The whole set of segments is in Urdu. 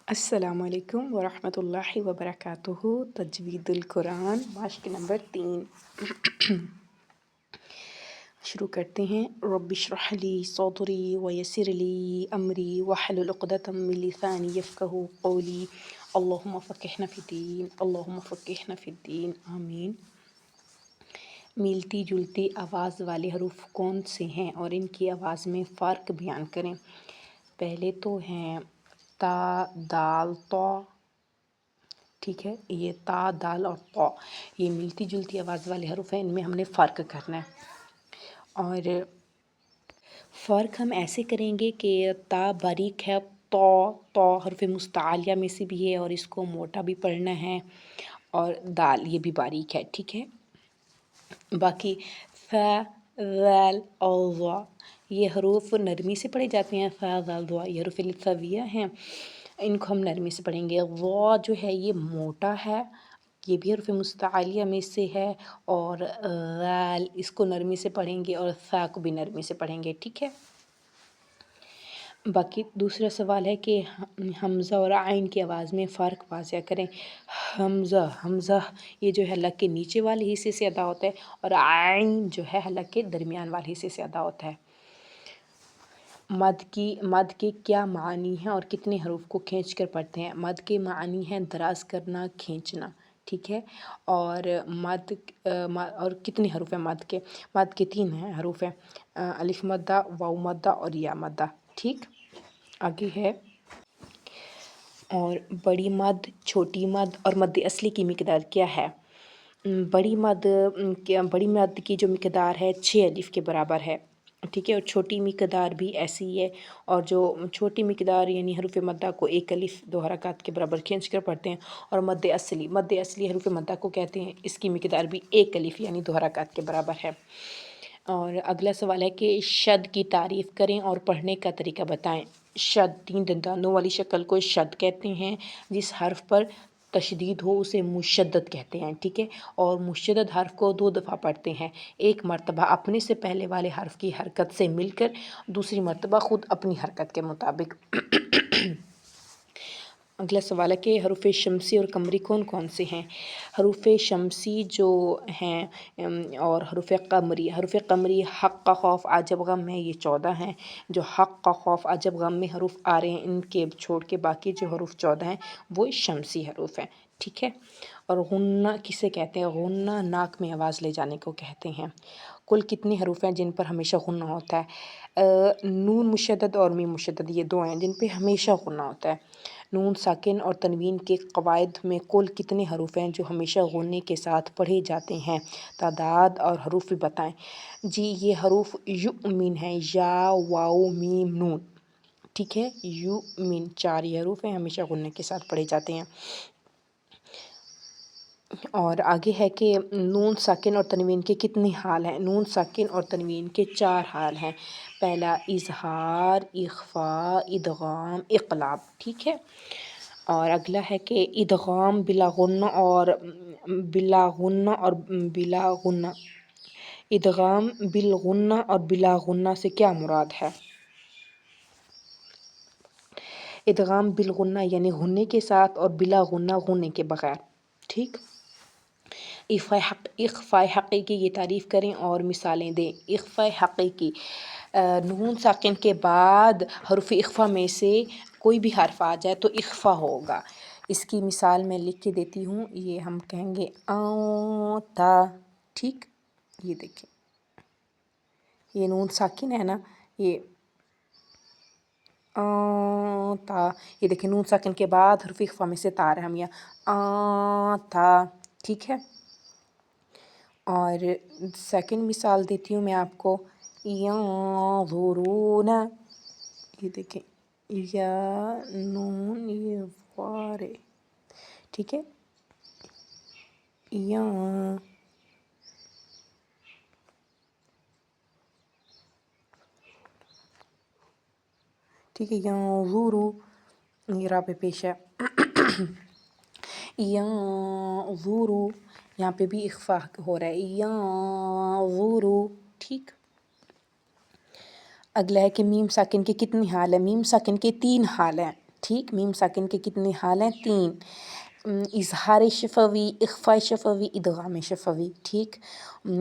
السلام علیکم ورحمۃ اللہ وبرکاتہ۔ تجوید القرآن مشق نمبر 3 شروع کرتے ہیں۔ رب اشرح لی صدری ویسر لی امری واحلل عقدۃ من لسانی یفقہوا قولی اللہم فقہنا فی الدین اللہم فقہنا فی الدین آمین۔ ملتی جلتی آواز والے حروف کون سے ہیں اور ان کی آواز میں فرق بیان کریں۔ پہلے تو ہیں تا، دال، طا، ٹھیک ہے، یہ تا، دال اور طا یہ ملتی جلتی آواز والے حروف ہیں، ان میں ہم نے فرق کرنا ہے۔ اور فرق ہم ایسے کریں گے کہ تا باریک ہے، طا حرف مستعلیہ میں سے بھی ہے اور اس کو موٹا بھی پڑھنا ہے، اور دال یہ بھی باریک ہے، ٹھیک ہے۔ باقی ف، ذال اور ضا یہ حروف نرمی سے پڑھے جاتے ہیں۔ ف، ذال، ضا یہ حروف لثویہ ہیں، ان کو ہم نرمی سے پڑھیں گے۔ ضا جو ہے یہ موٹا ہے، یہ بھی حروف مستعلیہ میں سے ہے، اور ذال اس کو نرمی سے پڑھیں گے اور ثا کو بھی نرمی سے پڑھیں گے، ٹھیک ہے۔ باقی دوسرا سوال ہے کہ حمزہ اور عین کی آواز میں فرق واضح کریں۔ حمزہ یہ جو ہے حلق کے نیچے والے حصے سے ادا ہوتا ہے، اور عین جو ہے حلق کے درمیان والے حصے سے ادا ہوتا ہے۔ مد کے کیا معنی ہیں اور کتنے حروف کو کھینچ کر پڑھتے ہیں؟ مد کے معنی ہیں دراز کرنا، کھینچنا، ٹھیک ہے۔ اور اور کتنے حروف ہیں مد کے؟ مد کے 3 ہیں حروف ہیں، الف مدہ، واو مدہ اور یا مدہ، ٹھیک۔ آگے ہے اور بڑی مد، چھوٹی مد اور مد اصلی کی مقدار کیا ہے؟ بڑی مد کی جو مقدار ہے 6 الف کے برابر ہے، ٹھیک ہے، اور چھوٹی مقدار بھی ایسی ہی ہے، اور جو چھوٹی مقدار یعنی حروف مدہ کو 1 الف 2 حرکات کے برابر کھینچ کر پڑھتے ہیں، اور مد اصلی حروف مدہ کو کہتے ہیں، اس کی مقدار بھی 1 الف یعنی 2 حرکات کے برابر ہے۔ اور اگلا سوال ہے کہ شد کی تعریف کریں اور پڑھنے کا طریقہ بتائیں۔ شد 3 دندانوں والی شکل کو شد کہتے ہیں، جس حرف پر تشدید ہو اسے مشدد کہتے ہیں، ٹھیک ہے، اور مشدد حرف کو 2 دفعہ پڑھتے ہیں، ایک مرتبہ اپنے سے پہلے والے حرف کی حرکت سے مل کر، دوسری مرتبہ خود اپنی حرکت کے مطابق۔ اگلا سوال ہے کہ حروف شمسی اور قمری کون کون سے ہیں؟ حروف شمسی جو ہیں اور حروف قمری حق، خوف، عجب، غم ہے، یہ 14 ہیں۔ جو حق، خوف، عجب، غم میں حروف آ رہے ہیں ان کے چھوڑ کے باقی جو حروف 14 ہیں وہ شمسی حروف ہیں، ٹھیک ہے۔ اور غنہ کسے کہتے ہیں؟ غنہ ناک میں آواز لے جانے کو کہتے ہیں۔ کل کتنے حروف ہیں جن پر ہمیشہ غنہ ہوتا ہے؟ نون مشدد اور میم مشدد یہ 2 ہیں جن پہ ہمیشہ غنہ ہوتا ہے۔ نون ساکن اور تنوین کے قواعد میں کل کتنے حروف ہیں جو ہمیشہ غنے کے ساتھ پڑھے جاتے ہیں؟ تعداد اور حروف بھی بتائیں۔ جی یہ حروف یؤمن ہیں، یا، واو، میم، نون، ٹھیک ہے، یؤمن 4 یہ حروف ہیں، ہمیشہ غنے کے ساتھ پڑھے جاتے ہیں۔ اور آگے ہے کہ نون ساکن اور تنوین کے کتنے حال ہیں؟ نون ساکن اور تنوین کے 4 حال ہیں۔ پہلا اظہار، اخفاء، ادغام، اقلاب، ٹھیک ہے۔ اور اگلا ہے کہ ادغام بلا غنہ اور بلا غنہ، ادغام بالغنہ اور بلا غنہ سے کیا مراد ہے؟ ادغام بالغنہ یعنی غنے کے ساتھ اور بلا غنہ غنے کے بغیر، ٹھیک۔ اخفاء حقیقی کی تعریف کریں اور مثالیں دیں۔ اخفاء حقیقی، نون ساکن کے بعد حروف اخفاء میں سے کوئی بھی حرف آ جائے تو اخفاء ہوگا۔ اس کی مثال میں لکھ کے دیتی ہوں، یہ ہم کہیں گے تا، ٹھیک، یہ دیکھیں یہ نون ساکن ہے نا، یہ تا، یہ دیکھیں نون ساکن کے بعد حرف اخفاء میں سے تا آ رہا ہے، ہم یہ تا، ٹھیک ہے۔ اور سیکنڈ مثال دیتی ہوں میں آپ کو، ینظرون، یہ دیکھیں یا نون یہ وارے، ٹھیک ہے، ٹھیک ہے، ینظرو یہ را پہ پیش ہے، ینظرو یہاں پہ بھی اخفاء ہو رہا ہے، ینظرو، ٹھیک۔ اگلا ہے کہ میم ساکن کے کتنی حال ہیں؟ میم ساکن کے 3 حال ہیں، ٹھیک، میم ساکن کے کتنے حال ہیں؟ 3، اظہار شفوی، اخفاء شفوی، ادغام شفوی، ٹھیک۔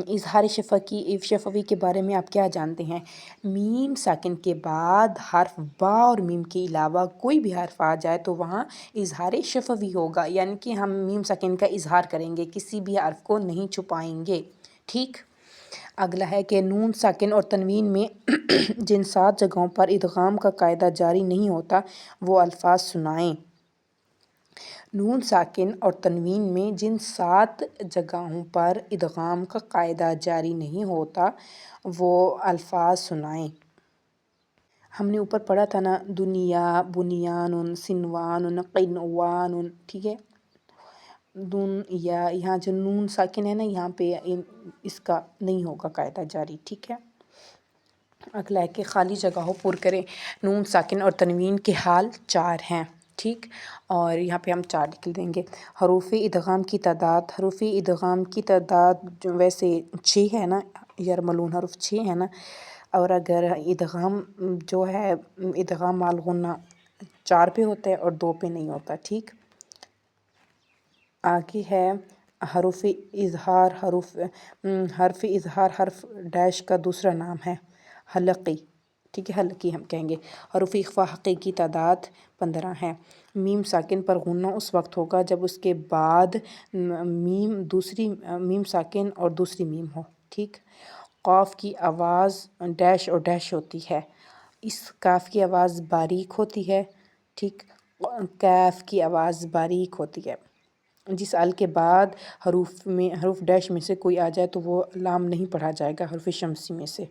اظہار شفوی کے بارے میں آپ کیا جانتے ہیں؟ میم ساکن کے بعد حرف با اور میم کے علاوہ کوئی بھی حرف آ جائے تو وہاں اظہار شفوی ہوگا، یعنی کہ ہم میم ساکن کا اظہار کریں گے، کسی بھی حرف کو نہیں چھپائیں گے، ٹھیک۔ اگلا ہے کہ نون ساکن اور تنوین میں جن 7 جگہوں پر ادغام کا قاعدہ جاری نہیں ہوتا وہ الفاظ سنائیں۔ نون ساکن اور تنوین میں جن 7 جگہوں پر ادغام کا قاعدہ جاری نہیں ہوتا وہ الفاظ سنائیں۔ ہم نے اوپر پڑھا تھا نا، دنیا، بنیان، سنوان، قنوان، ٹھیک ہے۔ یہاں جو نون ساکن ہے نا، یہاں پہ اس کا نہیں ہوگا قاعدہ جاری، ٹھیک ہے۔ اگلا ہے کہ خالی جگہوں پر کریں۔ نون ساکن اور تنوین کے حال 4 ہیں، ٹھیک، اور یہاں پہ ہم 4 لکھ دیں گے۔ حروف ادغام کی تعداد، حروف ادغام کی تعداد جو ویسے 6 ہے نا، یرملون حرف 6 ہے نا، اور اگر ادغام جو ہے ادغام مال غنہ 4 پہ ہوتا ہے اور 2 پہ نہیں ہوتا، ٹھیک۔ آگے ہے حروف اظہار، حرف اظہار حرف ڈیش کا دوسرا نام ہے حلقی، ٹھیک ہے، حلقی ہم کہیں گے۔ حروف اخفاء حقیقی کی تعداد 15 ہے۔ میم ساکن پر غنہ اس وقت ہوگا جب اس کے بعد دوسری میم ساکن اور دوسری میم ہو، ٹھیک۔ قاف کی آواز ڈیش اور ڈیش ہوتی ہے، اس کاف کی آواز باریک ہوتی ہے، ٹھیک، کیف کی آواز باریک ہوتی ہے۔ جس ال کے بعد حروف ڈیش میں سے کوئی آ جائے تو وہ لام نہیں پڑھا جائے گا حروف شمسی میں سے،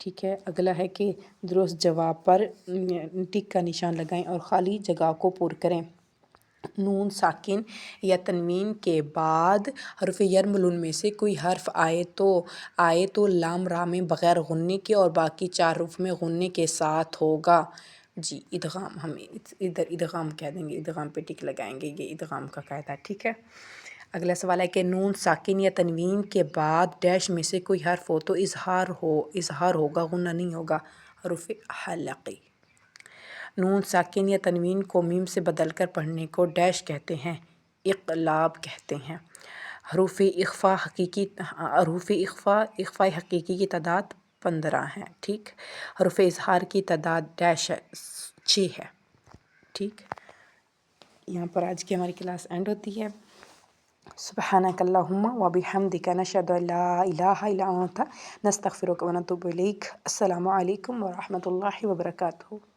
ٹھیک ہے۔ اگلا ہے کہ درست جواب پر ٹک کا نشان لگائیں اور خالی جگہ کو پر کریں۔ نون ساکن یا تنوین کے بعد حرف یرملون میں سے کوئی حرف آئے تو لام را میں بغیر غنّے کے اور باقی 4 حروف میں غنّے کے ساتھ ہوگا۔ جی ادغام، ہم ادھر ادغام کہہ دیں گے، ادغام پہ ٹک لگائیں گے، یہ ادغام کا قاعدہ، ٹھیک ہے۔ اگلا سوال ہے کہ نون ساکن یا تنوین کے بعد ڈیش میں سے کوئی حرف ہو تو اظہار ہوگا، غنہ نہیں ہوگا، حروف حلقی۔ نون ساکن یا تنوین کو میم سے بدل کر پڑھنے کو ڈیش کہتے ہیں، اقلاب کہتے ہیں۔ حروف اخفاء حقیقی کی تعداد 15 ہے، ٹھیک۔ حروف اظہار کی تعداد ڈیش 6 ہے، ٹھیک۔ یہاں پر آج کی ہماری کلاس اینڈ ہوتی ہے۔ سبحانک اللہم و بحمدک نشہد ان لا الہ الا انت نستغفرک و نتوب الیک۔ السلام علیکم و رحمۃ اللہ وبرکاتہ۔